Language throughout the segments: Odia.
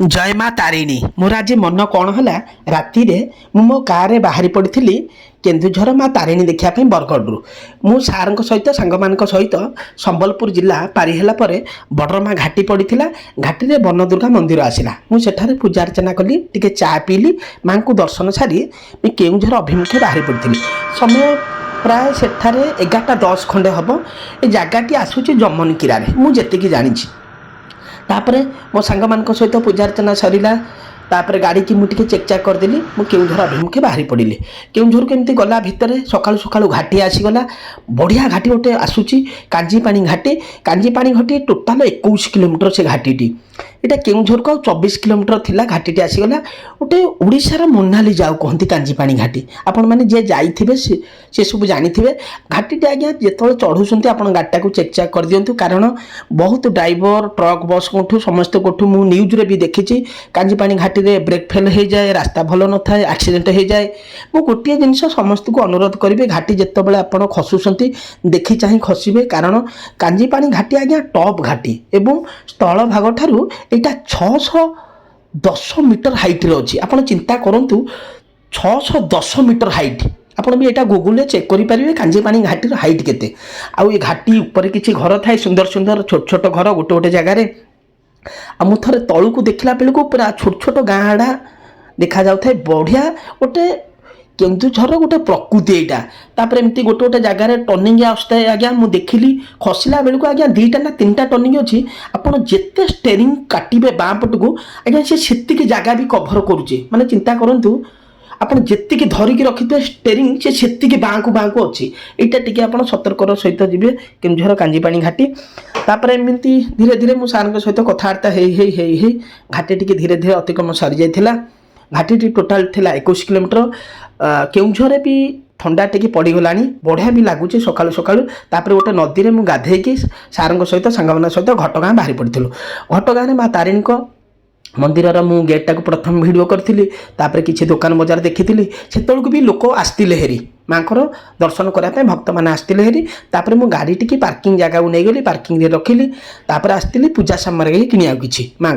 जय माँ तारिणी मोर आज मन कौन है राति मो कार बाहरी पड़ी केन्दुझर माँ तारिणी देखापी बरगढ़ मु सार सहित सांग मान सहित संबलपुर जिला पारिहेला बड़रमा घाटी पड़ी घाटी में वन दुर्गा मंदिर आसला मुझे पूजा अर्चना कली टे चा पीली माँ को दर्शन सारी केन्दुझर अभिमुखे बाहरी पड़ी समय प्राय सेठारे 11:10 खंडे हम ये जगहटी आसूची जमन किरार मुझे जानी तापर मो सांग मान सहित पूजा अर्चना सरला तापर गाड़ी की मुझे चेक चाक करदेली मु केन्दुझर अभिमुखे बाहरी पड़ी केन्दुझर केमती गला भितर सकाळु सकाळु घाटी आसीगला बढ़िया घाटी गोटे आसूची कांजीपाणी घाटी टोटाल 21 किलोमीटर से घाटी यहाँ केन्दुझर को 24 किलोमीटर थिला घाटी आसीगला गोटे ओडिशार मोनाली जाऊ कहती कांजीपाणी घाटी आपण मैंने जे जाइथिबे से सब जानिथिबे घाटी आज्ञा जिते चढ़ुंट आप गाड़ीटा को चेक चाक कर दिंतु कारण बहुत ड्राइवर ट्रक बस कोठू समस्त कोठू मु न्यूज रे भी देखी कांजीपाणी घाटी रे ब्रेक फेल हो जाए रास्ता भल न था एक्सीडेंट हो जाए मु गोटे जिनस समस्त को अनुरोध करेंगे घाटी जितेबाला आप खसुंट देखी चाह खसबे कारण कांजीपाणी घाटी आज्ञा टॉप घाटी एवं स्थल भाग ठारू यहाँ 610 मीटर हाइट रे अच्छी आप चिंता करूँ 610 मीटर हाइट आपड़ भी यहाँ गुगल चेक करेंगे कांजीपाणी घाटी हाइट केते आउ ये घाटी ऊपर किसी घर थाए सुंदर सुंदर छोट छोट घर गोटे गोटे जगार मु थे तलू को देखला बेलू पूरा छोट छोट गाँ आड़ा देखा जाऊ था बढ़िया गोटे केन्दुझर गोटे प्रकृति यहाँ तापर एमती गोटे गोटे जगार टर्निंग आसता आज्ञा मुझे देखिली खसला बेलू आज्ञा 2टा ना 3टा टर्निंग अच्छी आपड़ जिते स्टेरिंग काटे बाँ पटू आज्ञा से जगह भी कभर करुचे माने चिंता करूँ आप जी धरिकी रखिथे स्टेरिंग से बाँ को अच्छी यहाँ टी आप सतर्कर सहित जी केन्दुझर कांजीपाणी घाटी तापर एमती धीरे धीरे मो सार सहित कथबार्ता हो घाटी टी धीरे धीरे अतिक्रम सरी जाइए घाटी टोटाल थिला 21 किलोमीटर केन्दुझर भी ठंडा टे पड़गला बढ़िया भी लगुच सकालू सकालू तापर गोटे नदी में गाधेकी सार सहित सांग सहित घटगाँ बाहरी पड़ी घटगाँ माँ तारिणी मंदिर मु गेटा को प्रथम वीडियो करी तापर किसी दुकान बजार देखी से भी लोक आसते हेरी माँ दर्शन करने भक्त मैंने आसते हेरी तापर मु गाड़ी टी पार्किंग जगह को नहीं गली पार्किंग रखिली तापर आसती पूजा सामग्री किनिया किसी माँ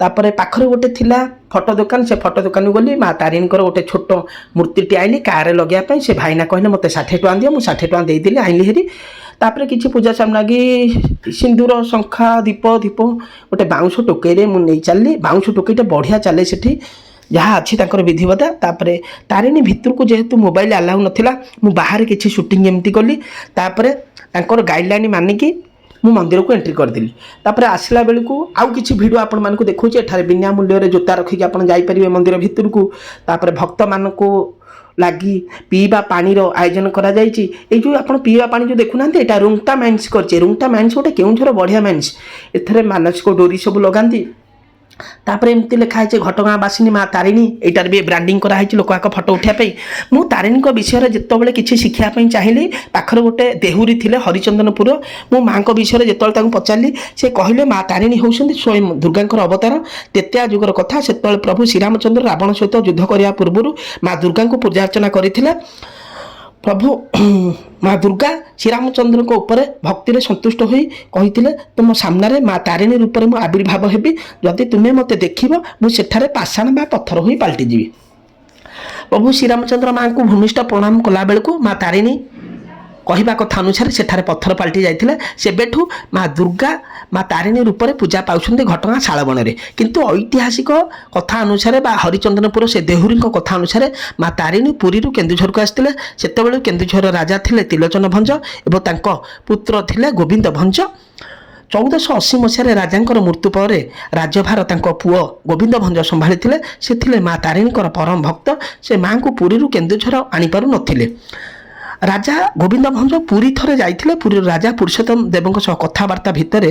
तापर पाखरे गोटे थिला फोटो दुकान से फोटो दुकान गली माँ तारिणी गोटे छोट मूर्ति आईली कार लगे से भाईना कहले मत 60 टଙ୍କା दियो मुझे 60 टଙ୍କା देदेली आईली हेरी तापर किसी पूजा सामग्री सिंदूर शंखा दीप गोटे बाउंश टोकई मुझे नहीं चलली बाउंश टोकईटा बढ़िया चले से जहाँ अच्छी विधिवता तापर तारिणी भितर को जेहेतु मोबाइल अलाउ नाला मु बाहर किसी शूटिंग एमती कली तापर गाइडलाइन मानिकी मु मंदिर को एंट्री करदेली तापर आसला बेलू आउ किसी भिडियो आपण मान देखुचे एठारे बिना मूल्य जोता रखिक आप जापर मंदिर भितर को तापर भक्त मान को लगी पीवा पानी आयोजन करा जो आप पीवा पानी जो देखुना यहाँ रुंगटा माइन्स कर रुंगटा माइन्स गोटे केन्दुझर बढ़िया माइन्स एथरे मानसिक डोरी सब लगाती तापर एमती लिखाई घटगाँ बासिनी माँ तारिणी यार भी ब्रांडिंग कराई लोक आक फटो उठापी मु तारिणी विषय जिते किसी शिखापी चाहिए पाखर गोटे देहुरी थे हरिचंदनपुर मो माँ विषय जो पचारि से कहले माँ तारिणी होती स्वयं दुर्गा अवतार तेत्या जुगर कथा से प्रभु श्रीरामचंद्र रावण सहित युद्ध करने पूर्व माँ दुर्गा को पूजा अर्चना करते प्रभु माँ दुर्गा श्रीरामचंद्र को ऊपर भक्ति संतुष्ट हो कहते तुम सामने माँ तारिणी रूप में आविर्भाव हेबी जदि तुम्हें मत देख मुझे पाषाण बा पत्थर हो पलटि जी प्रभु श्रीरामचंद्र माँ को भूमिष्ठ प्रणाम कला बेलू माँ तारिणी कहवा कथा अनुसार सेठारे पत्थर पलटि जाइथिले सेबेठू माँ दुर्गा माँ तारिणी रूप में पूजा पाउछन्ते घटगाँ शालबन में किंतु ऐतिहासिक कथा अनुसार बा हरिचंदनपुर से देहुरी कथा अनुसार माँ तारिणी पुरी केन्दुझर को आसते सेतबेले केन्दुझर राजा थिले त्रिलोचन भंज एवं तांको पुत्र थिले गोविंद भंज 1480 मसीह राजा मृत्यु पर राज्यभार पुओ गोविंद भंज संभाली से थिले माँ तारिणी परम भक्त से माँ को पुरी केन्दुझर आनीपारु नथिले राजा गोविंद भंज पुरी थरे जाइथिले पुरी राजा पुरुषोत्तम देवଙ୍କ सह कथबार्ता भितर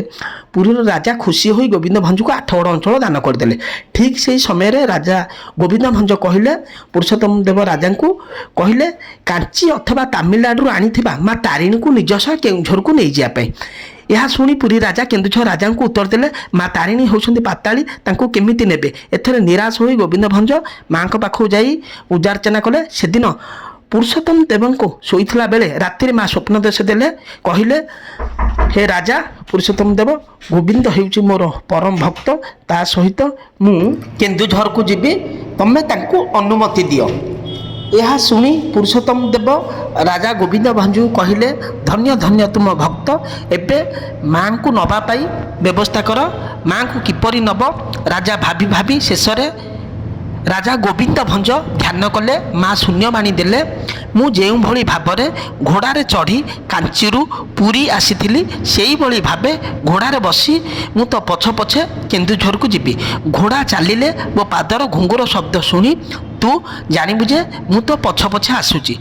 पुरी राजा खुशी होई गोविंद भंज को 8 अंचल दान करदेले ठीक से समय राजा गोविंद भंज कहले पुरुषोत्तम देव राजा को कहले कांची अथवा तमिलनाडु आनीथिबा माँ तारिणी को निजस केन्दुझर को नहीं जापे यह शुणी पुरी राजा केन्दुझर राजा को उत्तर देले माँ तारिणी होउछन्ती पाताली तांको केमिति नेबे एथरे निराश होई गोविंद भंज माँ पाखु जाई पूजा अर्चना कले से दिन पुरुषोत्तम देवଙ୍କୁ ଶୋଇଥିଲା ବେଳେ ରାତିରେ ମା ସ୍ୱପ୍ନ ଦେଶ ଦେଲେ କହିଲେ हे राजा पुरुषोत्तम देव गोविंद ହେଉଛି ମୋର परम भक्त ତା ସହିତ ମୁଁ କେନ୍ଦୁଝରକୁ ଯିବି ତମେ ତାଙ୍କୁ ଅନୁମତି ଦିଅ। ଏହା ଶୁଣି ପୁରୁଷୋତ୍ତମ ଦେବ ରାଜା ଗୋବିନ୍ଦ ଭଞ୍ଜୁ କହିଲେ ଧନ୍ୟ ଧନ୍ୟ ତୁମ ଭକ୍ତ ଏବେ ମାଙ୍କୁ ନେବା ପାଇଁ ବ୍ୟବସ୍ଥା କର। ମାଙ୍କୁ କିପରି ନେବ ରାଜା ଭାବି ଭାବି ଶେଷରେ ରାଜା ଗୋବିନ୍ଦ ଭଞ୍ଜ ଧ୍ୟାନ କଲେ ମା ଶୂନ୍ୟବାଣୀ ଦେଲେ ମୁଁ ଯେଉଁଭଳି ଭାବରେ ଘୋଡ଼ାରେ ଚଢ଼ି କାଞ୍ଚିରୁ ପୁରୀ ଆସିଥିଲି ସେଇଭଳି ଭାବେ ଘୋଡ଼ାରେ ବସି ମୁଁ ତ ପଛ ପଛେ କେନ୍ଦୁଝରକୁ ଯିବି। ଘୋଡ଼ା ଚାଲିଲେ ମୋ ପାଦର ଘୁଙ୍ଗୁର ଶବ୍ଦ ଶୁଣି ତୁ ଜାଣିବୁ ଯେ ମୁଁ ତ ପଛ ପଛେ ଆସୁଛି।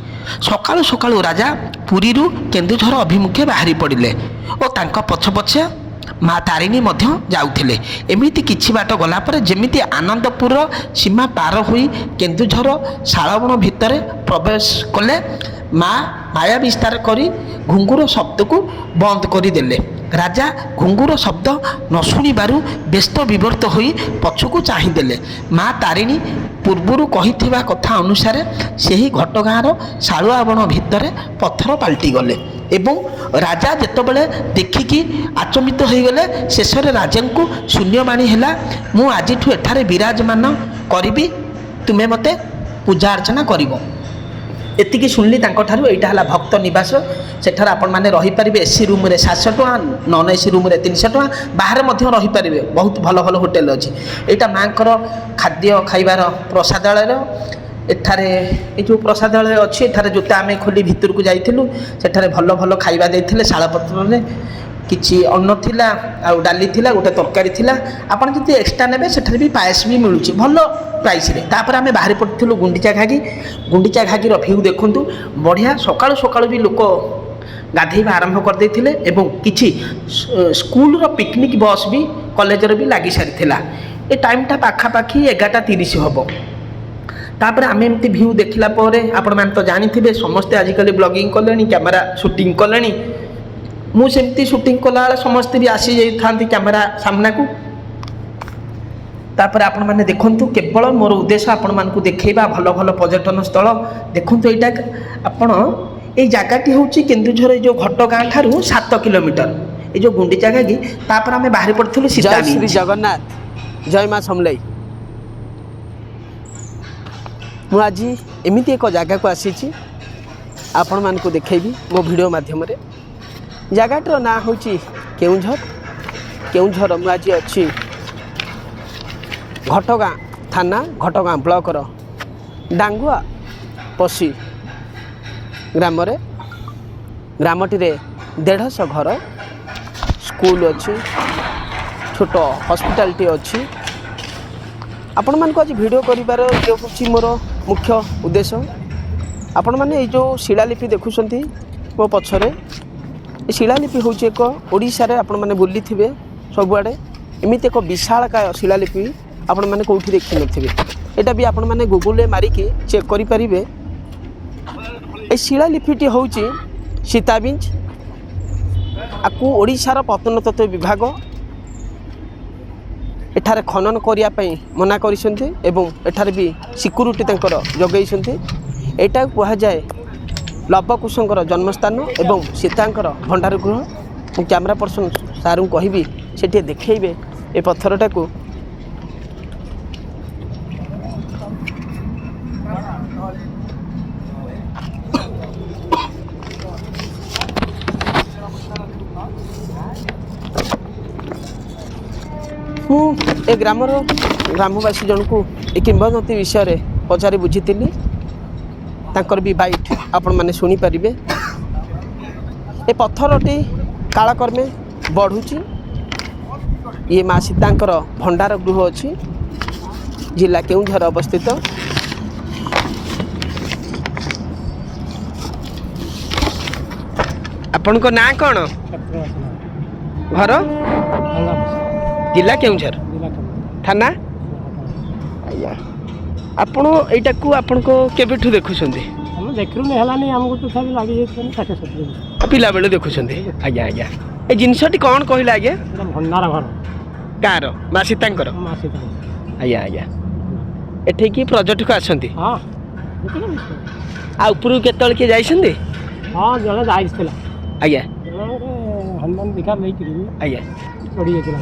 ସକାଳୁ ସକାଳୁ ରାଜା ପୁରୀରୁ କେନ୍ଦୁଝର ଅଭିମୁଖେ ବାହାରି ପଡ଼ିଲେ ଓ ତାଙ୍କ ପଛ ପଛେ ମା ତାରିଣୀ ମଧ୍ୟ ଯାଉଥିଲେ। ଏମିତି କିଛି ବାଟ ଗଲା ପରେ ଯେମିତି ଆନନ୍ଦପୁର ସୀମା ପାର ହୋଇ କେନ୍ଦୁଝର ଶାଳବଣ ଭିତରେ ପ୍ରବେଶ କଲେ ମା ମାୟା ବିସ୍ତାର କରି ଘୁଙ୍ଗୁର ଶବ୍ଦକୁ ବନ୍ଦ କରିଦେଲେ। ରାଜା ଘୁଙ୍ଗୁର ଶବ୍ଦ ନ ଶୁଣିବାରୁ ବ୍ୟସ୍ତ ବିବ୍ରତ ହୋଇ ପଛକୁ ଚାହିଁଦେଲେ। ମା ତାରିଣୀ ପୂର୍ବରୁ କହିଥିବା କଥା ଅନୁସାରେ ସେହି ଘଟଗାଁର ଶାଳୁଆ ବଣ ଭିତରେ ପଥର ପାଲଟିଗଲେ ଏବଂ ରାଜା ଯେତେବେଳେ ଦେଖିକି ଆଚମ୍ବିତ ହୋଇଗଲେ ଶେଷରେ ରାଜାଙ୍କୁ ଶୂନ୍ୟବାଣୀ ହେଲା ମୁଁ ଆଜିଠୁ ଏଠାରେ ବିରାଜମାନ କରିବି ତୁମେ ମୋତେ ପୂଜା ଅର୍ଚ୍ଚନା କରିବ। ଏତିକି ଶୁଣିଲି ତାଙ୍କଠାରୁ। ଏଇଟା ହେଲା ଭକ୍ତ ନିବାସ। ସେଠାରେ ଆପଣମାନେ ରହିପାରିବେ ଏସି ରୁମ୍ରେ 700 ଟଙ୍କା, ନନ୍ ଏସି ରୁମ୍ରେ 300 ଟଙ୍କା, ବାହାରେ ମଧ୍ୟ ରହିପାରିବେ। ବହୁତ ଭଲ ଭଲ ହୋଟେଲ ଅଛି। ଏଇଟା ମାଙ୍କର ଖାଦ୍ୟ ଖାଇବାର ପ୍ରସାଦାଳୟ। ଏଠାରେ ଏ ଯେଉଁ ପ୍ରସାଦାଳୟ ଅଛି ଏଠାରେ ଜୋତା ଆମେ ଖୋଲି ଭିତରକୁ ଯାଇଥିଲୁ। ସେଠାରେ ଭଲ ଭଲ ଖାଇବା ଦେଇଥିଲେ ଶାଳପତ୍ରରେ। କିଛି ଅନ୍ନ ଥିଲା ଆଉ ଡାଲି ଥିଲା, ଗୋଟେ ତରକାରୀ ଥିଲା। ଆପଣ ଯଦି ଏକ୍ସଟ୍ରା ନେବେ ସେଠାରେ ବି ପାୟସ ବି ମିଳୁଛି ଭଲ ପ୍ରାଇସ୍ରେ। ତାପରେ ଆମେ ବାହାରି ପଡ଼ିଥିଲୁ ଗୁଣ୍ଡିଚା ଘାଗି। ଗୁଣ୍ଡିଚା ଘାଗିର ଭିଉ ଦେଖନ୍ତୁ ବଢ଼ିଆ। ସକାଳୁ ସକାଳୁ ବି ଲୋକ ଗାଧୋଇବା ଆରମ୍ଭ କରିଦେଇଥିଲେ ଏବଂ କିଛି ସ୍କୁଲର ପିକନିକ୍ ବସ୍ ବି କଲେଜରେ ବି ଲାଗି ସାରିଥିଲା। ଏ ଟାଇମ୍ଟା ପାଖାପାଖି 11:30 ହେବ। ତାପରେ ଆମେ ଏମିତି ଭିଉ ଦେଖିଲା ପରେ ଆପଣମାନେ ତ ଜାଣିଥିବେ ସମସ୍ତେ ଆଜିକାଲି ବ୍ଲଗିଂ କଲେଣି, କ୍ୟାମେରା ସୁଟିଂ କଲେଣି। ମୁଁ ସେମିତି ସୁଟିଂ କଲାବେଳେ ସମସ୍ତେ ବି ଆସିଯାଇଥାନ୍ତି କ୍ୟାମେରା ସାମ୍ନାକୁ। ତାପରେ ଆପଣମାନେ ଦେଖନ୍ତୁ କେବଳ ମୋର ଉଦ୍ଦେଶ୍ୟ ଆପଣମାନଙ୍କୁ ଦେଖେଇବା ଭଲ ଭଲ ପର୍ଯ୍ୟଟନ ସ୍ଥଳ। ଦେଖନ୍ତୁ ଏଇଟା ଆପଣ ଏଇ ଜାଗାଟି ହେଉଛି କେନ୍ଦୁଝର ଏ ଯେଉଁ ଘଟଗାଁ ଠାରୁ 7 କିଲୋମିଟର ଏ ଯେଉଁ ଗୁଣ୍ଡିଚା ଘାଗି। ତାପରେ ଆମେ ବାହାରି ପଡ଼ିଥିଲୁ ସୀତା ବିଚ୍। ଶ୍ରୀ ଜଗନ୍ନାଥ, ଜୟ ମା ସମଲେଇ। ମୁଁ ଆଜି ଏମିତି ଏକ ଜାଗାକୁ ଆସିଛି ଆପଣମାନଙ୍କୁ ଦେଖେଇବି ମୋ ଭିଡ଼ିଓ ମାଧ୍ୟମରେ। ଜାଗାଟିର ନାଁ ହେଉଛି କେଉଁଝର। କେଉଁଝର ମୁଁ ଆଜି ଅଛି ଘଟଗାଁ ଥାନା, ଘଟଗାଁ ବ୍ଲକର ଡାଙ୍ଗୁଆ ପଶି ଗ୍ରାମରେ। ଗ୍ରାମଟିରେ 150 ଘର, ସ୍କୁଲ ଅଛି, ଛୋଟ ହସ୍ପିଟାଲଟି ଅଛି। ଆପଣମାନଙ୍କୁ ଆଜି ଭିଡ଼ିଓ କରିବାର ଇଏ ହେଉଛି ମୋର ମୁଖ୍ୟ ଉଦ୍ଦେଶ୍ୟ। ଆପଣମାନେ ଏଇ ଯେଉଁ ଶିଳାଲିପି ଦେଖୁଛନ୍ତି ମୋ ପଛରେ, ଏ ଶିଳାଲିପି ହେଉଛି ଏକ ଓଡ଼ିଶାରେ ଆପଣମାନେ ବୁଲିଥିବେ ସବୁଆଡ଼େ ଏମିତି ଏକ ବିଶାଳକାୟ ଶିଳାଲିପି ଆପଣମାନେ କେଉଁଠି ଦେଖିନଥିବେ। ଏଇଟା ବି ଆପଣମାନେ ଗୁଗୁଲରେ ମାରିକି ଚେକ୍ କରିପାରିବେ। এই শিলালিপিটি ହେଉଛି ସୀତାବିଞ୍ଜ। ଆକୁ ଓଡ଼ିଶାର ପ୍ରତ୍ନତତ୍ତ୍ୱ ବିଭାଗ ଏଠାରେ ଖନନ କରିବା ପାଇଁ ମନା କରିଛନ୍ତି ଏବଂ ଏଠାରେ ବି ସିକ୍ୟୁରିଟି ତାଙ୍କର ଯୋଗାଇଛନ୍ତି। ଏଇଟାକୁ କୁହାଯାଏ ଲବକୁଶଙ୍କର ଜନ୍ମସ୍ଥାନ ଏବଂ ସୀତାଙ୍କର ଭଣ୍ଡାର ଗୃହ। ମୁଁ କ୍ୟାମେରା ପର୍ସନ ସାର୍ଙ୍କୁ କହିବି ସେଠି ଦେଖେଇବେ ଏ ପଥରଟାକୁ। ମୁଁ ଏ ଗ୍ରାମବାସୀ ଜଣକୁ ଏ କିମ୍ବଦନ୍ତୀ ବିଷୟରେ ପଚାରି ବୁଝିଥିଲି। ତାଙ୍କର ବି ବାଇଟ୍ ଆପଣମାନେ ଶୁଣିପାରିବେ। ଏ ପଥରଟି କାଳକ୍ରମେ ବଢ଼ୁଛି। ଇଏ ମା ସୀତାଙ୍କର ଭଣ୍ଡାର ଗୃହ ଅଛି, ଜିଲ୍ଲା କେଉଁଝର ଅବସ୍ଥିତ। ଆପଣଙ୍କ ନାଁ କ'ଣ? ଘର? ଜିଲ୍ଲା କେଉଁଝର, ଥାନା? ଆଜ୍ଞା। ଆପଣ ଏଇଟାକୁ ଆପଣଙ୍କ କେବେଠୁ ଦେଖୁଛନ୍ତି? ଆମେ ଦେଖିଲୁନି ହେଲାନି, ଆମକୁ ତ ସବୁ ଲାଗିଯାଇଥିଲା 60-70 ପିଲାବେଳୁ ଦେଖୁଛନ୍ତି? ଆଜ୍ଞା ଆଜ୍ଞା। ଏ ଜିନିଷଟି କ'ଣ କହିଲେ ଆଜ୍ଞା? ଭଣ୍ଡାର ଘର କାହାର? ମା ସୀତାଙ୍କର? ମା ସୀତାଙ୍କର। ଆଜ୍ଞା ଆଜ୍ଞା। ଏଠିକି ପର୍ଯ୍ୟଟକ ଆସନ୍ତି? ହଁ। ଦେଖିଲେ ବିଶ୍ୱାସ। ଆଉ ଉପରକୁ କେତେବେଳେ କିଏ ଯାଇଛନ୍ତି? ହଁ ଜଣେ ଯାଇଥିଲା, ଆଜ୍ଞା ଜଣେ ଗୋଟେ ହନୁମାନ ଦୀକ୍ଷା ନେଇକିରି ଆଜ୍ଞା ଚଢ଼ି ଯାଇଥିଲା।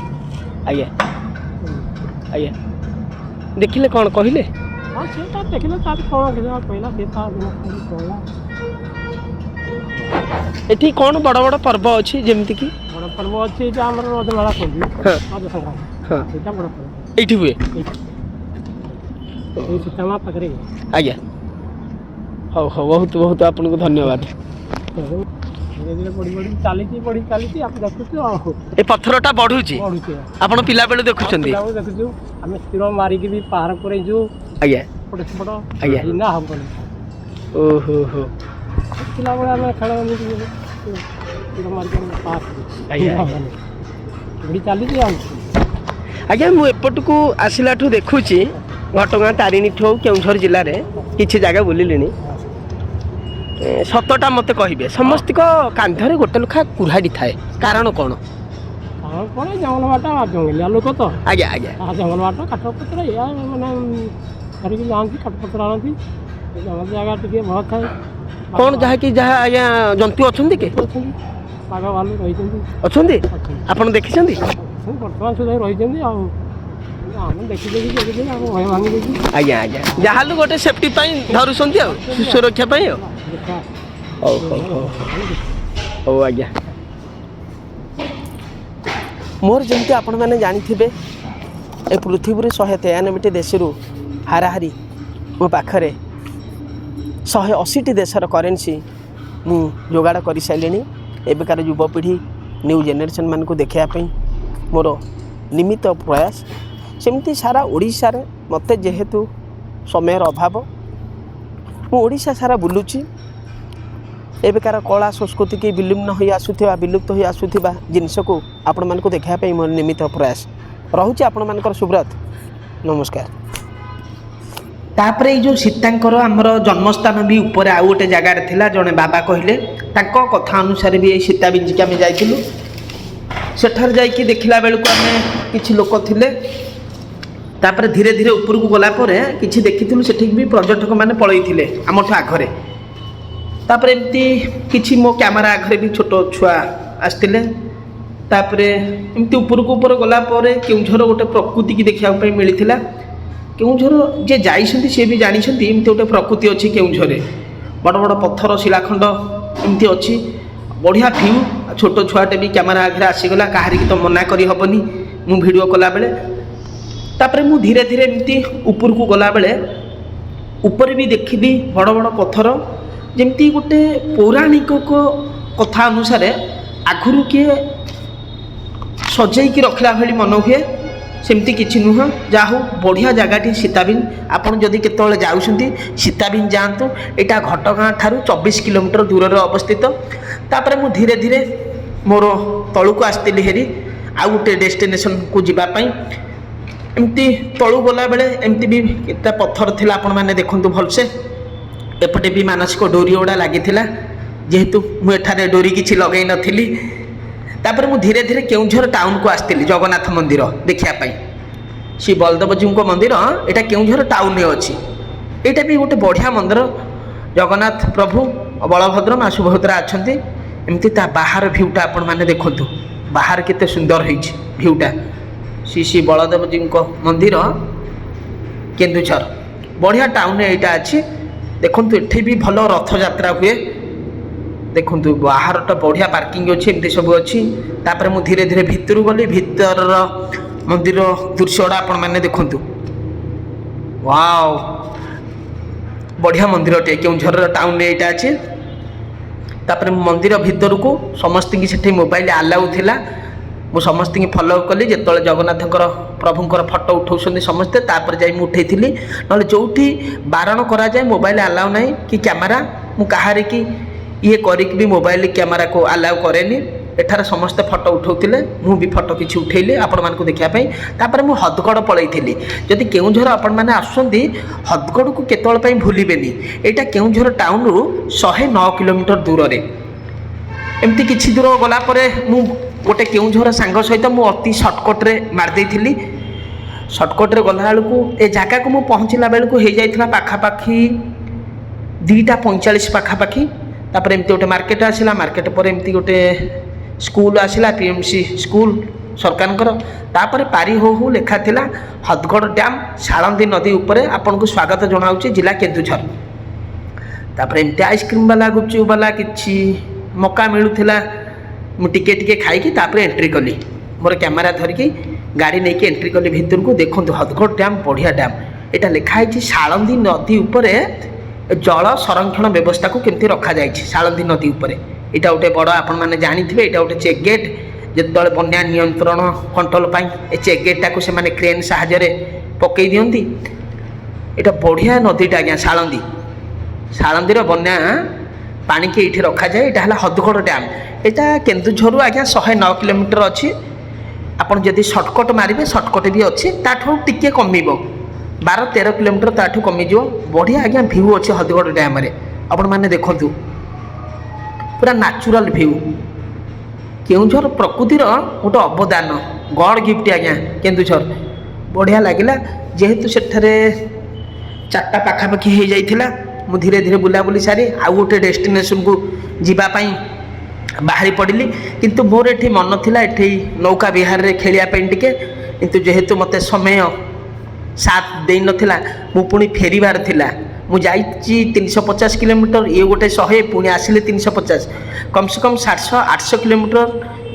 ଆଜ୍ଞା ଆଜ୍ଞା ଦେଖିଲେ କ'ଣ କହିଲେ? ହଁ ସେଟା ଦେଖିଲେ ତାର କ'ଣ କହିଲା ସେ ତା ଦିନ କହିଲା। ଏଠି କ'ଣ ବଡ଼ ବଡ଼ ପର୍ବ ଅଛି ଯେମିତିକି? ବଡ଼ ପର୍ବ ଅଛି ଏଇଟା ଆମର ରଜମେଳା କରୁଛି, ହଁ ରଜ ସଂକ୍ରାନ୍ତି, ହଁ ସେଇଟା ବଡ଼ ପର୍ବ ଏଇଠି ହୁଏ। ଏଇଟା ଏଇ ସୀତାମା ପାଖରେ ହୁଏ। ଆଜ୍ଞା ହଉ ହଉ ବହୁତ ବହୁତ ଆପଣଙ୍କୁ ଧନ୍ୟବାଦ। ଧୀରେ ଧୀରେ ବଢ଼ି ଚାଲିଛି ଆମେ ଦେଖୁଛୁ ଆଉ ଏ ପଥରଟା ବଢ଼ୁଛି, ବଢ଼ୁଛି। ଆପଣ ପିଲାବେଳୁ ଦେଖୁଛନ୍ତି? ପିଲାବେଳେ ଦେଖୁଛୁ ଆମେ ସ୍ଥିର ମାରିକି ବି ପାହାର କରେଇଛୁ, ଆଜ୍ଞା ଏପଟ ସେପଟ ଆଜ୍ଞା। ଜିନା ହବନି। ଓହୋ ହୋ ପିଲାବେଳେ ଆମେ ଖେଳ ଏମିତି ସ୍ଥିର ମାରିକି ଆମେ ପାହାର କରିଛୁ, ଆଜ୍ଞା। ହବନି। ବଢ଼ି ଚାଲିଛି ଆଉ ଆଜ୍ଞା ମୁଁ ଏପଟକୁ ଆସିଲାଠୁ ଦେଖୁଛି ଘଟଗାଁ ତାରିଣୀଠୁ ହଉ କେଉଁଝର ଜିଲ୍ଲାରେ କିଛି ଜାଗା ବୁଲିଲିଣି। ସତଟା ମୋତେ କହିବେ, ସମସ୍ତଙ୍କ କାନ୍ଧରେ ଗୋଟେ ଲେଖା କୁରାଢ଼ୀ ଥାଏ, କାରଣ କ'ଣ? ଆଉ କ'ଣ ଜଙ୍ଗଲ ବାଟ ଜଙ୍ଗଲିଆ ଲୋକ ତ ଆଜ୍ଞା ଆଜ୍ଞା ଜଙ୍ଗଲ ବାଟ କାଠପତ୍ର ଏଇଆ ମାନେ ଧରିକି ଯାଆନ୍ତି, କାଠପତ୍ର ଆଣନ୍ତି। ଜଙ୍ଗଲ ଜାଗା ଟିକେ ଭଲ ଥାଏ। କ'ଣ ଯାହା ଆଜ୍ଞା ଜନ୍ତୁ ଅଛନ୍ତି କି? ଅଛନ୍ତି, ବାଘ ଭାଲୁ ରହିଛନ୍ତି, ଅଛନ୍ତି ଆପଣ ଦେଖିଛନ୍ତି? ବର୍ତ୍ତମାନ ସୁଦ୍ଧା ରହିଛନ୍ତି। ଆଉ ଆମେ ଦେଖି ଆମ ଭୟ ଭାଙ୍ଗି ଦେଇଛୁ। ଆଜ୍ଞା ଆଜ୍ଞା ଯାହାହେଲେ ଗୋଟେ ସେଫ୍ଟି ପାଇଁ ଧରୁଛନ୍ତି ଆଉ ସୁରକ୍ଷା ପାଇଁ ଆଉ। ଦେଖା ହଉ ହଉ ହଉ ହଉ ଆଜ୍ଞା। ମୋର ଯେମିତି ଆପଣମାନେ ଜାଣିଥିବେ ଏ ପୃଥିବୀରେ 193ଟି ଦେଶରୁ ହାରାହାରି ମୋ ପାଖରେ 180ଟି ଦେଶର କରେନ୍ସି ମୁଁ ଯୋଗାଡ଼ କରିସାରିଲିଣି। ଏବେକାର ଯୁବପିଢ଼ି ନ୍ୟୁ ଜେନେରେସନ୍ ମାନଙ୍କୁ ଦେଖାଇବା ପାଇଁ ମୋର ନିମିତ୍ତ ପ୍ରୟାସ। ସେମିତି ସାରା ଓଡ଼ିଶାରେ ମୋତେ ଯେହେତୁ ସମୟର ଅଭାବ ମୁଁ ଓଡ଼ିଶା ସାରା ବୁଲୁଛି। ଏବେକାର କଳା ସଂସ୍କୃତି କି ବିଲୁପ୍ତ ହୋଇ ଆସୁଥିବା ଜିନିଷକୁ ଆପଣମାନଙ୍କୁ ଦେଖାଇବା ପାଇଁ ମୋର ନିମିତ୍ତ ପ୍ରୟାସ ରହୁଛି। ଆପଣମାନଙ୍କର ସୁବ୍ରତ, ନମସ୍କାର। ତାପରେ ଏଇ ଯେଉଁ ସୀତାଙ୍କର ଆମର ଜନ୍ମସ୍ଥାନ ବି ଉପରେ ଆଉ ଗୋଟେ ଜାଗାରେ ଥିଲା, ଜଣେ ବାବା କହିଲେ, ତାଙ୍କ କଥା ଅନୁସାରେ ବି ଏଇ ସୀତା ବିଞ୍ଚିକି ଆମେ ଯାଇଥିଲୁ। ସେଠାରେ ଯାଇକି ଦେଖିଲା ବେଳକୁ ଆମେ କିଛି ଲୋକ ଥିଲେ। ତାପରେ ଧୀରେ ଧୀରେ ଉପରକୁ ଗଲା ପରେ କିଛି ଦେଖିଥିଲୁ, ସେଠିକି ବି ପର୍ଯ୍ୟଟକମାନେ ପଳେଇଥିଲେ ଆମଠୁ ଆଗରେ। ତାପରେ ଏମିତି କିଛି ମୋ କ୍ୟାମେରା ଆଗରେ ବି ଛୋଟ ଛୁଆ ଆସିଥିଲେ। ତାପରେ ଏମିତି ଉପରକୁ ଗଲା ପରେ କେଉଁଝର ଗୋଟେ ପ୍ରକୃତିକି ଦେଖିବା ପାଇଁ ମିଳିଥିଲା। କେଉଁଝର ଯିଏ ଯାଇଛନ୍ତି ସିଏ ବି ଜାଣିଛନ୍ତି ଏମିତି ଗୋଟେ ପ୍ରକୃତି ଅଛି କେଉଁଝରରେ। ବଡ଼ ବଡ଼ ପଥର ଶିଳାଖଣ୍ଡ ଏମିତି ଅଛି, ବଢ଼ିଆ ଭିଉ। ଛୋଟ ଛୁଆଟେ ବି କ୍ୟାମେରା ଆଗରେ ଆସିଗଲା, କାହାରିକି ତ ମନା କରି ହେବନି ମୁଁ ଭିଡ଼ିଓ କଲାବେଳେ। ତାପରେ ମୁଁ ଧୀରେ ଧୀରେ ଏମିତି ଉପରକୁ ଗଲାବେଳେ ଉପରେ ବି ଦେଖିଲି ବଡ଼ ବଡ଼ ପଥର, ଯେମିତି ଗୋଟେ ପୌରାଣିକ କଥା ଅନୁସାରେ ଆଗରୁ କିଏ ସଜେଇକି ରଖିଲା ଭଳି ମନେ ହୁଏ। ସେମିତି କିଛି ନୁହଁ। ଯାହା ହଉ ବଢ଼ିଆ ଜାଗାଟି ସୀତାବିଞ୍ଜ। ଆପଣ ଯଦି କେତେବେଳେ ଯାଉଛନ୍ତି ସୀତାବିଞ୍ଜ ଯାଆନ୍ତୁ। ଏଇଟା ଘଟଗାଁ ଠାରୁ 24 କିଲୋମିଟର ଦୂରରେ ଅବସ୍ଥିତ। ତାପରେ ମୁଁ ଧୀରେ ଧୀରେ ମୋର ତଳକୁ ଆସିଥିଲି ହେରି ଆଉ ଗୋଟେ ଡେଷ୍ଟିନେସନକୁ ଯିବା ପାଇଁ। ଏମିତି ତଳୁ ଗଲାବେଳେ ଏମିତି ବି କେତେ ପଥର ଥିଲା ଆପଣମାନେ ଦେଖନ୍ତୁ ଭଲସେ। ଏପଟେ ବି ମାନସିକ ଡୋରି ଗୁଡ଼ା ଲାଗିଥିଲା, ଯେହେତୁ ମୁଁ ଏଠାରେ ଡୋରି କିଛି ଲଗାଇ ନଥିଲି। ତାପରେ ମୁଁ ଧୀରେ ଧୀରେ କେଉଁଝର ଟାଉନକୁ ଆସିଥିଲି ଜଗନ୍ନାଥ ମନ୍ଦିର ଦେଖିବା ପାଇଁ। ଶ୍ରୀ ବଳଦେବଜୀଉଙ୍କ ମନ୍ଦିର ଏଇଟା କେଉଁଝର ଟାଉନରେ ଅଛି। ଏଇଟା ବି ଗୋଟେ ବଢ଼ିଆ ମନ୍ଦିର। ଜଗନ୍ନାଥ ପ୍ରଭୁ ବଳଭଦ୍ର ମା ସୁଭଦ୍ରା ଅଛନ୍ତି। ଏମିତି ତା ବାହାର ଭିଉଟା ଆପଣମାନେ ଦେଖନ୍ତୁ, ବାହାର କେତେ ସୁନ୍ଦର ହେଇଛି ଭିଉଟା। ଶ୍ରୀ ବଳଦେବଜୀଉଙ୍କ ମନ୍ଦିର କେନ୍ଦୁଝର ବଢ଼ିଆ ଟାଉନରେ ଏଇଟା ଅଛି। ଦେଖନ୍ତୁ ଏଠି ବି ଭଲ ରଥଯାତ୍ରା ହୁଏ। ଦେଖନ୍ତୁ ବାହାରଟା ବଢ଼ିଆ ପାର୍କିଂ ଅଛି, ଏମିତି ସବୁ ଅଛି। ତାପରେ ମୁଁ ଧୀରେ ଧୀରେ ଭିତରୁ ଗଲି, ଭିତରର ମନ୍ଦିର ଦୃଶ୍ୟଟା ଆପଣମାନେ ଦେଖନ୍ତୁ। ୱାଓ ବଢ଼ିଆ ମନ୍ଦିରଟେ, କେଉଁଝରର ଟାଉନରେ ଏଇଟା ଅଛି। ତାପରେ ମନ୍ଦିର ଭିତରକୁ ସମସ୍ତଙ୍କୁ ସେଠି ମୋବାଇଲ ଆଲାଉ ଥିଲା। ମୁଁ ସମସ୍ତଙ୍କୁ ଫଲୋ କଲି, ଯେତେବେଳେ ଜଗନ୍ନାଥଙ୍କର ପ୍ରଭୁଙ୍କର ଫଟୋ ଉଠାଉଛନ୍ତି ସମସ୍ତେ ତାପରେ ଯାଇ ମୁଁ ଉଠାଇଥିଲି। ନହେଲେ ଯେଉଁଠି ବାରଣ କରାଯାଏ ମୋବାଇଲ ଆଲାଉ ନାହିଁ କି କ୍ୟାମେରା, ମୁଁ କାହାରିକି ଇଏ କରିକି ବି ମୋବାଇଲ କ୍ୟାମେରାକୁ ଆଲାଉ କରେନି। ଏଠାରେ ସମସ୍ତେ ଫଟୋ ଉଠାଉଥିଲେ, ମୁଁ ବି ଫଟୋ କିଛି ଉଠାଇଲି ଆପଣମାନଙ୍କୁ ଦେଖିବା ପାଇଁ। ତାପରେ ମୁଁ ହଦଗଡ଼ ପଳାଇଥିଲି। ଯଦି କେଉଁଝର ଆପଣମାନେ ଆସୁଛନ୍ତି ହଦଗଡ଼କୁ କେତେବେଳେ ପାଇଁ ଭୁଲିବେନି। ଏଇଟା କେଉଁଝର ଟାଉନରୁ 109 କିଲୋମିଟର ଦୂରରେ। ଏମିତି କିଛି ଦୂର ଗଲା ପରେ ମୁଁ ଗୋଟେ କେଉଁଝର ସାଙ୍ଗ ସହିତ ମୁଁ ଅତି ସର୍ଟକଟ୍ରେ ମାରିଦେଇଥିଲି। ସର୍ଟକଟ୍ରେ ଗଲାବେଳକୁ ଏ ଜାଗାକୁ ମୁଁ ପହଞ୍ଚିଲା ବେଳକୁ ହେଇଯାଇଥିଲା ପାଖାପାଖି 2:45 ପାଖାପାଖି। ତାପରେ ଏମିତି ଗୋଟେ ମାର୍କେଟ ଆସିଲା, ମାର୍କେଟ ପରେ ଏମିତି ଗୋଟେ ସ୍କୁଲ ଆସିଲା, ପିଏମ୍ସି ସ୍କୁଲ ସରକାରଙ୍କର। ତାପରେ ପାରି ହଉ ହଉ ଲେଖା ଥିଲା ହଦଗଡ଼ ଡ୍ୟାମ୍ ଶାଳନ୍ଦୀ ନଦୀ ଉପରେ ଆପଣଙ୍କୁ ସ୍ୱାଗତ ଜଣାଉଛି ଜିଲ୍ଲା କେନ୍ଦୁଝର। ତାପରେ ଏମିତି ଆଇସ୍କ୍ରିମ୍ ବାଲା, ଗୁପଚୁପ୍ ବାଲା କିଛି ମକା ମିଳୁଥିଲା, ମୁଁ ଟିକେ ଟିକେ ଖାଇକି ତାପରେ ଏଣ୍ଟ୍ରି କଲି। ମୋର କ୍ୟାମେରା ଧରିକି ଗାଡ଼ି ନେଇକି ଏଣ୍ଟ୍ରି କଲି ଭିତରକୁ। ଦେଖନ୍ତୁ ହଦଗଡ଼ ଡ୍ୟାମ୍ ବଢ଼ିଆ ଡ୍ୟାମ୍। ଏଇଟା ଲେଖା ହେଇଛି ଶାଳନ୍ଦୀ ନଦୀ ଉପରେ ଜଳ ସଂରକ୍ଷଣ ବ୍ୟବସ୍ଥାକୁ କେମିତି ରଖାଯାଇଛି ଶାଳନ୍ଦୀ ନଦୀ ଉପରେ। ଏଇଟା ଗୋଟେ ବଡ଼, ଆପଣମାନେ ଜାଣିଥିବେ, ଏଇଟା ଗୋଟେ ଚେକ୍ ଗେଟ୍। ଯେତେବେଳେ ବନ୍ୟା ନିୟନ୍ତ୍ରଣ କଣ୍ଟ୍ରୋଲ ପାଇଁ ଏ ଚେକ୍ ଗେଟ୍ଟାକୁ ସେମାନେ କ୍ରେନ୍ ସାହାଯ୍ୟରେ ପକାଇ ଦିଅନ୍ତି। ଏଇଟା ବଢ଼ିଆ ନଦୀଟା ଆଜ୍ଞା ଶାଳନ୍ଦୀ। ଶାଳନ୍ଦୀର ବନ୍ୟା ପାଣିକି ଏଇଠି ରଖାଯାଏ। ଏଇଟା ହେଲା ହଦଗଡ଼ ଡ୍ୟାମ୍। ଏଇଟା କେନ୍ଦୁଝରରୁ ଆଜ୍ଞା 109 କିଲୋମିଟର ଅଛି। ଆପଣ ଯଦି ସର୍ଟକଟ୍ ମାରିବେ ସର୍ଟକଟ୍ ବି ଅଛି, ତାଠୁ ଟିକେ କମିବ, 12-13 କିଲୋମିଟର ତାଠୁ କମିଯିବ। ବଢ଼ିଆ ଆଜ୍ଞା ଭ୍ୟୁ ଅଛି ହଦଗଡ଼ ଡ୍ୟାମ୍ରେ। ଆପଣମାନେ ଦେଖନ୍ତୁ ପୁରା ନ୍ୟାଚୁରାଲ ଭ୍ୟୁ। କେନ୍ଦୁଝର ପ୍ରକୃତିର ଗୋଟେ ଅବଦାନ, ଗଡ଼ ଗିଫ୍ଟ ଆଜ୍ଞା କେନ୍ଦୁଝର। ବଢ଼ିଆ ଲାଗିଲା। ଯେହେତୁ ସେଠାରେ 4ଟା ପାଖାପାଖି ହେଇଯାଇଥିଲା, ମୁଁ ଧୀରେ ଧୀରେ ବୁଲାବୁଲି ସାରି ଆଉ ଗୋଟେ ଡେଷ୍ଟିନେସନକୁ ଯିବା ପାଇଁ ବାହାରି ପଡ଼ିଲି। କିନ୍ତୁ ମୋର ଏଠି ମନ ଥିଲା ଏଠି ନୌକା ବିହାରରେ ଖେଳିବା ପାଇଁ ଟିକେ, କିନ୍ତୁ ଯେହେତୁ ମୋତେ ସମୟ ସାଥ ଦେଇନଥିଲା, ମୁଁ ପୁଣି ଫେରିବାର ଥିଲା। ମୁଁ ଯାଇଛି 350 କିଲୋମିଟର, ଇଏ ଗୋଟେ 100, ପୁଣି ଆସିଲେ 350, କମ୍ ସେ କମ୍ 700-800 କିଲୋମିଟର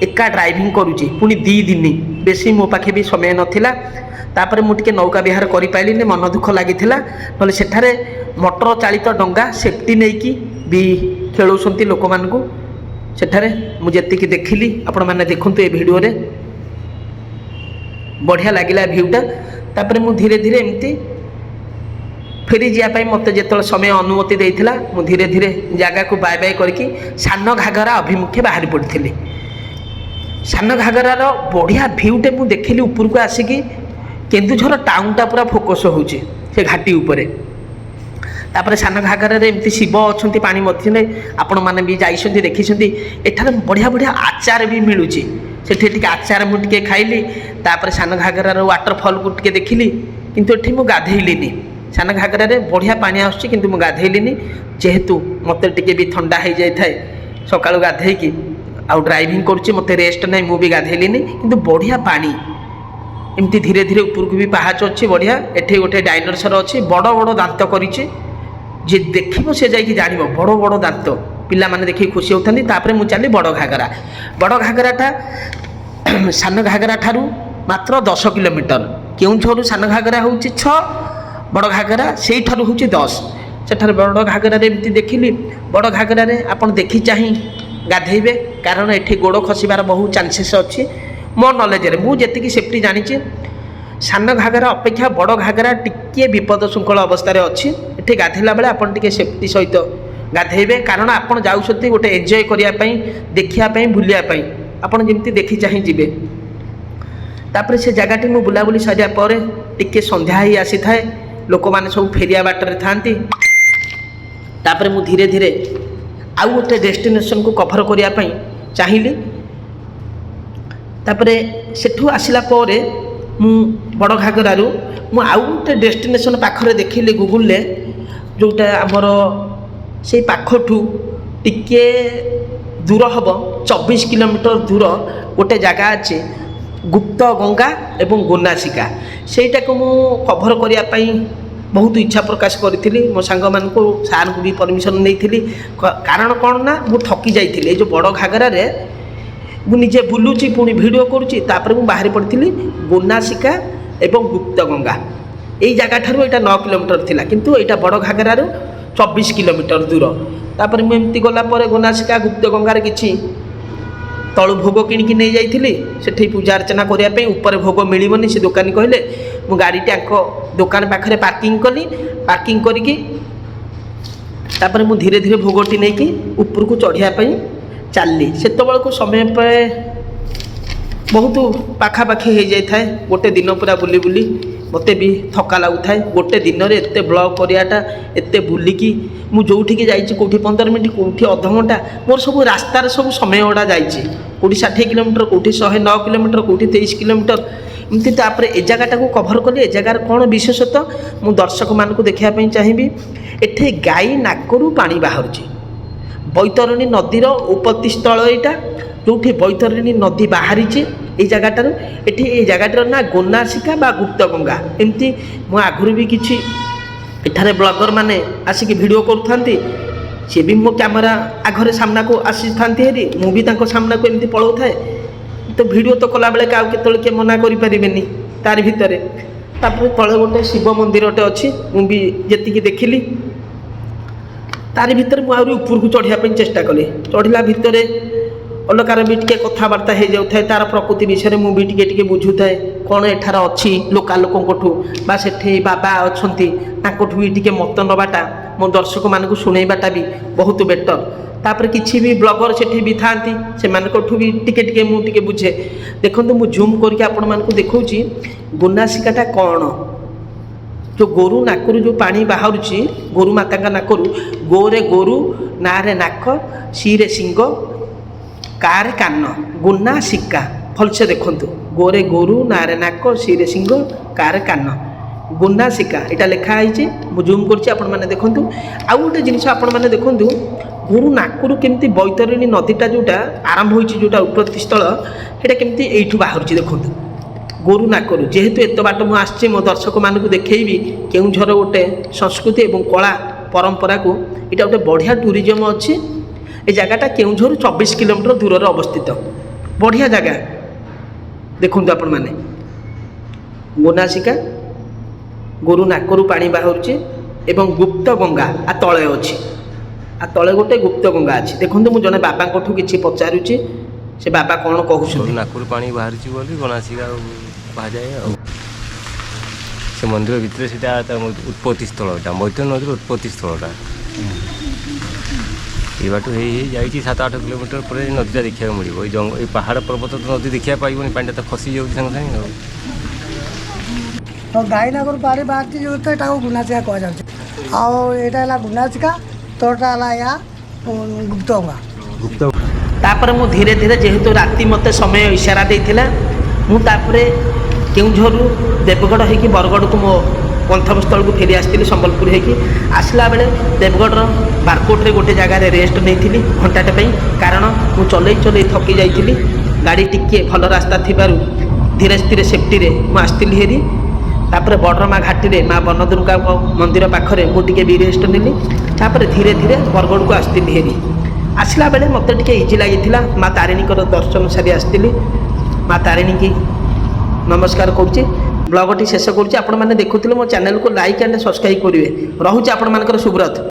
ଏକା ଡ୍ରାଇଭିଂ କରୁଛି, ପୁଣି 2 ଦିନ। ବେଶୀ ମୋ ପାଖେ ବି ସମୟ ନଥିଲା। ତାପରେ ମୁଁ ଟିକେ ନୌକା ବିହାର କରିପାରିଲିନି, ମନ ଦୁଃଖ ଲାଗିଥିଲା। ନହେଲେ ସେଠାରେ ମଟର ଚାଳିତ ଡଙ୍ଗା ସେଫ୍ଟି ନେଇକି ବି ଖେଳଉଛନ୍ତି ଲୋକମାନଙ୍କୁ ସେଠାରେ। ମୁଁ ଯେତିକି ଦେଖିଲି, ଆପଣମାନେ ଦେଖନ୍ତୁ ଏ ଭିଡ଼ିଓରେ, ବଢ଼ିଆ ଲାଗିଲା ଭ୍ୟୁଟା। ତାପରେ ମୁଁ ଧୀରେ ଧୀରେ ଏମିତି ଫେରି ଯିବା ପାଇଁ ମୋତେ ଯେତେବେଳେ ସମୟ ଅନୁମତି ଦେଇଥିଲା, ମୁଁ ଧୀରେ ଧୀରେ ଜାଗାକୁ ବାଏ ବାଏ କରିକି ସାନ ଘାଗରା ଅଭିମୁଖେ ବାହାରି ପଡ଼ିଥିଲି। ସାନ ଘାଗରାର ବଢ଼ିଆ ଭ୍ୟୁଟେ ମୁଁ ଦେଖିଲି ଉପରକୁ ଆସିକି। କେନ୍ଦୁଝର ଟାଉନଟା ପୁରା ଫୋକସ୍ ହେଉଛି ସେ ଘାଟି ଉପରେ। ତାପରେ ସାନ ଘାଗରାରେ ଏମିତି ଶିବ ଅଛନ୍ତି ପାଣି ମଧ୍ୟରେ, ଆପଣମାନେ ବି ଯାଇଛନ୍ତି ଦେଖିଛନ୍ତି। ଏଠାରେ ବଢ଼ିଆ ବଢ଼ିଆ ଆଚାର ବି ମିଳୁଛି। ସେଠି ଟିକେ ଆଚାର ମୁଁ ଟିକେ ଖାଇଲି। ତାପରେ ସାନ ଘାଗରାର ୱାଟରଫଲକୁ ଟିକେ ଦେଖିଲି, କିନ୍ତୁ ଏଠି ମୁଁ ଗାଧେଇଲିନି। ସାନ ଘାଗରାରେ ବଢ଼ିଆ ପାଣି ଆସୁଛି, କିନ୍ତୁ ମୁଁ ଗାଧେଇଲିନି, ଯେହେତୁ ମୋତେ ଟିକେ ବି ଥଣ୍ଡା ହେଇଯାଇଥାଏ ସକାଳୁ ଗାଧେଇକି। ଆଉ ଡ୍ରାଇଭିଂ କରୁଛି, ମୋତେ ରେଷ୍ଟ ନାହିଁ, ମୁଁ ବି ଗାଧେଇଲିନି। କିନ୍ତୁ ବଢ଼ିଆ ପାଣି। ଏମିତି ଧୀରେ ଧୀରେ ଉପରକୁ ବି ପାହାଚ ଅଛି ବଢ଼ିଆ। ଏଠି ଗୋଟେ ଡାଇନୋସର ଅଛି, ବଡ଼ ବଡ଼ ଦାନ୍ତ କରିଛି। ଯିଏ ଦେଖିବ ସେ ଯାଇକି ଜାଣିବ, ବଡ଼ ବଡ଼ ଦାନ୍ତ। ପିଲାମାନେ ଦେଖିକି ଖୁସି ହେଉଥାନ୍ତି। ତାପରେ ମୁଁ ଚାଲିଲି ବଡ଼ ଘାଗରା। ବଡ଼ ଘାଗରାଟା ସାନ ଘାଗରା ଠାରୁ ମାତ୍ର 10 କିଲୋମିଟର। କେଉଁଝରରୁ ସାନ ଘାଗରା ହେଉଛି 6, ବଡ଼ ଘାଗରା ସେଇଠାରୁ ହେଉଛି 10। ସେଠାରେ ବଡ଼ ଘାଗରାରେ ଏମିତି ଦେଖିଲି। ବଡ଼ ଘାଗରାରେ ଆପଣ ଦେଖି ଚାହିଁ ଗାଧେଇବେ, କାରଣ ଏଠି ଗୋଡ଼ ଖସିବାର ବହୁ ଚାନ୍ସେସ୍ ଅଛି। ମୋ ନଲେଜରେ ମୁଁ ଯେତିକି ସେଫ୍ଟି ଜାଣିଛି, ସାନ ଘାଗରା ଅପେକ୍ଷା ବଡ଼ ଘାଗରା ଟିକିଏ ବିପଦ ଶୃଙ୍ଖଳ ଅବସ୍ଥାରେ ଅଛି। ଏଠି ଗାଧେଇଲା ବେଳେ ଆପଣ ଟିକେ ସେଫ୍ଟି ସହିତ ଗାଧେଇବେ, କାରଣ ଆପଣ ଯାଉଛନ୍ତି ଗୋଟେ ଏନ୍ଜୟ କରିବା ପାଇଁ, ଦେଖିବା ପାଇଁ, ବୁଲିବା ପାଇଁ। ଆପଣ ଯେମିତି ଦେଖି ଚାହିଁ ଯିବେ। ତାପରେ ସେ ଜାଗାଟି ମୁଁ ବୁଲାବୁଲି ସାରିବା ପରେ ଟିକେ ସନ୍ଧ୍ୟା ହେଇ ଆସିଥାଏ, ଲୋକମାନେ ସବୁ ଫେରିବା ବାଟରେ ଥାଆନ୍ତି। ତାପରେ ମୁଁ ଧୀରେ ଧୀରେ ଆଉ ଗୋଟେ ଡେଷ୍ଟିନେସନକୁ କଭର କରିବା ପାଇଁ ଚାହିଁଲି। ତାପରେ ସେଠୁ ଆସିଲା ପରେ ମୁଁ ବଡ଼ ଘାଗରାରୁ ମୁଁ ଆଉ ଗୋଟେ ଡେଷ୍ଟିନେସନ ପାଖରେ ଦେଖିଲି ଗୁଗୁଲରେ, ଯେଉଁଟା ଆମର ସେଇ ପାଖଠୁ ଟିକେ ଦୂର ହେବ, 24 କିଲୋମିଟର ଦୂର ଗୋଟେ ଜାଗା ଅଛି, ଗୁପ୍ତ ଗଙ୍ଗା ଏବଂ ଗୋନାସିକା। ସେଇଟାକୁ ମୁଁ କଭର କରିବା ପାଇଁ ବହୁତ ଇଚ୍ଛା ପ୍ରକାଶ କରିଥିଲି। ମୋ ସାଙ୍ଗମାନଙ୍କୁ, ସାର୍ଙ୍କୁ ବି ପରମିସନ୍ ନେଇଥିଲି। କାରଣ କ'ଣ ନା, ମୁଁ ଥକି ଯାଇଥିଲି। ଏଇ ଯେଉଁ ବଡ଼ ଘାଗରାରେ ମୁଁ ନିଜେ ବୁଲୁଛି, ପୁଣି ଭିଡ଼ିଓ କରୁଛି। ତାପରେ ମୁଁ ବାହାରି ପଡ଼ିଥିଲି ଗୋନାସିକା ଏବଂ ଗୁପ୍ତ ଗଙ୍ଗା। ଏଇ ଜାଗାଠାରୁ ଏଇଟା 9 କିଲୋମିଟର ଥିଲା, କିନ୍ତୁ ଏଇଟା ବଡ଼ ଘାଗରାରୁ 24 କିଲୋମିଟର ଦୂର। ତାପରେ ମୁଁ ଏମିତି ଗଲା ପରେ ଗୋନାସିକା ଗୁପ୍ତ ଗଙ୍ଗାରେ କିଛି ତଳୁ ଭୋଗ କିଣିକି ନେଇଯାଇଥିଲି। ସେଠି ପୂଜା ଅର୍ଚ୍ଚନା କରିବା ପାଇଁ। ଉପରେ ଭୋଗ ମିଳିବନି, ସେ ଦୋକାନୀ କହିଲେ। ମୁଁ ଗାଡ଼ିଟି ଆଙ୍କ ଦୋକାନ ପାଖରେ ପାର୍କିଂ କଲି। ପାର୍କିଂ କରିକି ତାପରେ ମୁଁ ଧୀରେ ଧୀରେ ଭୋଗଟି ନେଇକି ଉପରକୁ ଚଢ଼ିବା ପାଇଁ ଚାଲିଲି। ସେତେବେଳକୁ ସମୟ ପ୍ରାୟ ବହୁତ ପାଖାପାଖି ହେଇଯାଇଥାଏ। ଗୋଟେ ଦିନ ପୁରା ବୁଲି ବୁଲି ମୋତେ ବି ଥକା ଲାଗୁଥାଏ। ଗୋଟେ ଦିନରେ ଏତେ ବ୍ଲଗ୍ କରିବାଟା, ଏତେ ବୁଲିକି ମୁଁ ଯେଉଁଠିକି ଯାଇଛି, କେଉଁଠି 15 ମିନିଟ୍, କେଉଁଠି ଅଧଘଣ୍ଟା, ମୋର ସବୁ ରାସ୍ତାରେ ସବୁ ସମୟ ଗୁଡ଼ା ଯାଇଛି। କେଉଁଠି 60 କିଲୋମିଟର, କେଉଁଠି 109 କିଲୋମିଟର, କେଉଁଠି 23 କିଲୋମିଟର। ଏମିତି ତାପରେ ଏ ଜାଗାଟାକୁ କଭର କଲି। ଏ ଜାଗାର କ'ଣ ବିଶେଷତ୍ୱ ମୁଁ ଦର୍ଶକମାନଙ୍କୁ ଦେଖିବା ପାଇଁ ଚାହିଁବି। ଏଠି ଗାଈ ନାକରୁ ପାଣି ବାହାରୁଛି। ବୈତରଣୀ ନଦୀର ଉତ୍ପତ୍ତି ସ୍ଥଳ ଏଇଟା, ଯେଉଁଠି ବୈତରଣୀ ନଦୀ ବାହାରିଛି ଏଇ ଜାଗାଟାରୁ। ଏଠି ଏଇ ଜାଗାଟାର ନାଁ ଗୋନାସିକା ବା ଗୁପ୍ତଗଙ୍ଗା। ଏମିତି ମୁଁ ଆଗରୁ ବି କିଛି ଏଠାରେ ବ୍ଲଗର ମାନେ ଆସିକି ଭିଡ଼ିଓ କରୁଥାନ୍ତି, ସିଏ ବି ମୋ କ୍ୟାମେରା ଆଗରେ ସାମ୍ନାକୁ ଆସିଥାନ୍ତି ହେରି, ମୁଁ ବି ତାଙ୍କ ସାମ୍ନାକୁ ଏମିତି ପଳାଉଥାଏ। ତ ଭିଡ଼ିଓ ତ କଲାବେଳେ କାହାକୁ କେତେବେଳେ କିଏ ମନା କରିପାରିବେନି। ତାରି ଭିତରେ ତାପରେ ତଳେ ଗୋଟେ ଶିବ ମନ୍ଦିରଟେ ଅଛି, ମୁଁ ବି ଯେତିକି ଦେଖିଲି। ତାରି ଭିତରେ ମୁଁ ଆହୁରି ଉପରକୁ ଚଢ଼ିବା ପାଇଁ ଚେଷ୍ଟା କଲି। ଚଢ଼ିଲା ଭିତରେ ଅଲକାର ବି ଟିକେ କଥାବାର୍ତ୍ତା ହେଇଯାଉଥାଏ, ତା'ର ପ୍ରକୃତି ବିଷୟରେ ମୁଁ ବି ଟିକେ ବୁଝୁଥାଏ। କ'ଣ ଏଠାରେ ଅଛି ଲୋକାଲ ଲୋକଙ୍କଠୁ ବା ସେଠି ବାବା ଅଛନ୍ତି ତାଙ୍କଠୁ ବି ଟିକେ ମତ ନେବାଟା, ମୋ ଦର୍ଶକମାନଙ୍କୁ ଶୁଣେଇବାଟା ବି ବହୁତ ବେଟର। ତାପରେ କିଛି ବି ବ୍ଲଗର ସେଠି ବି ଥାଆନ୍ତି, ସେମାନଙ୍କଠୁ ବି ଟିକେ ମୁଁ ଟିକେ ବୁଝେ। ଦେଖନ୍ତୁ ମୁଁ ଜୁମ୍ କରିକି ଆପଣମାନଙ୍କୁ ଦେଖାଉଛି ଗୋନାସିକାଟା କ'ଣ। ଯେଉଁ ଗୋରୁ ନାକରୁ ଯେଉଁ ପାଣି ବାହାରୁଛି, ଗୋରୁ ମାତାଙ୍କ ନାକରୁ, ଗୋରେ ଗୋରୁ, ନାରେ ନାକ, ସିରେ ଶିଙ୍ଗ, କାରେ କାନ, ଗୋନାସିକା। ଭଲସେ ଦେଖନ୍ତୁ, ଗୋରେ ଗୋରୁ, ନାରେ ନାକ, ସିରେ ଶିଙ୍ଗ, କାରେ କାନ, ଗୋନାସିକା ଏଇଟା ଲେଖା ହେଇଛି। ମୁଁ ଜୁମ୍ କରୁଛି, ଆପଣମାନେ ଦେଖନ୍ତୁ। ଆଉ ଗୋଟେ ଜିନିଷ ଆପଣମାନେ ଦେଖନ୍ତୁ, ଗୋରୁ ନାକରୁ କେମିତି ବୈତରଣୀ ନଦୀଟା ଯେଉଁଟା ଆରମ୍ଭ ହୋଇଛି, ଯେଉଁଟା ଉତ୍ପତ୍ତି ସ୍ଥଳ, ସେଇଟା କେମିତି ଏଇଠୁ ବାହାରୁଛି ଦେଖନ୍ତୁ, ଗୋରୁ ନାକରୁ। ଯେହେତୁ ଏତେ ବାଟ ମୁଁ ଆସିଛି, ମୋ ଦର୍ଶକମାନଙ୍କୁ ଦେଖେଇବି କେଉଁଝର ଗୋଟେ ସଂସ୍କୃତି ଏବଂ କଳା ପରମ୍ପରାକୁ। ଏଇଟା ଗୋଟେ ବଢ଼ିଆ ଟୁରିଜମ୍ ଅଛି। ଏ ଜାଗାଟା କେଉଁଝରରୁ 24 କିଲୋମିଟର ଦୂରରେ ଅବସ୍ଥିତ। ବଢ଼ିଆ ଜାଗା ଦେଖନ୍ତୁ ଆପଣମାନେ। ଗୋନାସିକା, ଗୋରୁ ନାକରୁ ପାଣି ବାହାରୁଛି ଏବଂ ଗୁପ୍ତ ଗଙ୍ଗା ଆ ତଳେ ଅଛି। ଆ ତଳେ ଗୋଟେ ଗୁପ୍ତ ଗଙ୍ଗା ଅଛି। ଦେଖନ୍ତୁ ମୁଁ ଜଣେ ବାବାଙ୍କଠୁ କିଛି ପଚାରୁଛି, ସେ ବାବା କ'ଣ କହୁଛନ୍ତି। ନାକରୁ ପାଣି ବାହାରୁଛି ବୋଲି ଗୋନାସିକା କୁହାଯାଏ। ଆଉ ସେ ମନ୍ଦିର ଭିତରେ ସେଇଟା ଉତ୍ପତ୍ତି ସ୍ଥଳଟା, ବୈତରଣୀ ନଦୀର ଉତ୍ପତ୍ତି ସ୍ଥଳଟା। ଏଇ ବାଟ ହେଇ ଯାଇଛି 7-8 କିଲୋମିଟର ପରେ ନଦୀଟା ଦେଖିବାକୁ ମିଳିବ। ଏଇ ପାହାଡ଼ ପର୍ବତ ତ ନଦୀ ଦେଖିବା ପାଇବନି, ପାଣିଟା ତ ଖସି ଯାଉଛି ସାଙ୍ଗେ ସାଙ୍ଗେ। ଆଉ ଗାଈ ନାକରୁ ପାଣି ବାହାରିଛି ଯେଉଁଟା ଏଟାକୁ ଗୁନାସିକା କୁହାଯାଉଛି। ଆଉ ଏଇଟା ହେଲା ଗୁନାସିକା, ତଳଟା ହେଲା ଏହା ଗୁପ୍ତଗଙ୍ଗା। ତାପରେ ମୁଁ ଧୀରେ ଧୀରେ, ଯେହେତୁ ରାତି ମୋତେ ସମୟ ଇସାରା ଦେଇଥିଲା, ମୁଁ ତାପରେ କେଉଁଝରରୁ ଦେବଗଡ଼ ହେଇକି ବରଗଡ଼କୁ ମୋ ଗନ୍ତବ୍ୟସ୍ଥଳକୁ ଫେରି ଆସିଥିଲି। ସମ୍ବଲପୁର ହେଇକି ଆସିଲା ବେଳେ ଦେବଗଡ଼ର ବାରକୋଟରେ ଗୋଟେ ଜାଗାରେ ରେଷ୍ଟ ନେଇଥିଲି ଘଣ୍ଟାଟେ ପାଇଁ, କାରଣ ମୁଁ ଚଲେଇ ଥକି ଯାଇଥିଲି। ଗାଡ଼ି ଟିକିଏ ଭଲ ରାସ୍ତା ଥିବାରୁ ଧୀରେ ଧୀରେ ସେଫ୍ଟିରେ ମୁଁ ଆସିଥିଲି ହେରି। ତାପରେ ବଡ଼ରମା ଘାଟିରେ ମା ବନଦୁର୍ଗାଙ୍କ ମନ୍ଦିର ପାଖରେ ମୁଁ ଟିକେ ବି ରେଷ୍ଟ ନେଲି। ତାପରେ ଧୀରେ ଧୀରେ ବରଗଡ଼କୁ ଆସିଥିଲି ହେରି। ଆସିଲା ବେଳେ ମୋତେ ଟିକେ ଇଜି ଲାଗିଥିଲା। ମା ତାରିଣୀଙ୍କର ଦର୍ଶନ ସାରି ଆସିଥିଲି। ମା ତାରିଣୀକି ନମସ୍କାର କରୁଛି। ବ୍ଲଗଟି ଶେଷ କରୁଛି। ଆପଣମାନେ ଦେଖୁଥିଲେ, ମୋ ଚ୍ୟାନେଲକୁ ଲାଇକ୍ ଆଣ୍ଡ ସବସ୍କ୍ରାଇବ୍ କରିବେ। ରହୁଛି ଆପଣମାନଙ୍କର ଶୁଭରାତ୍ରି।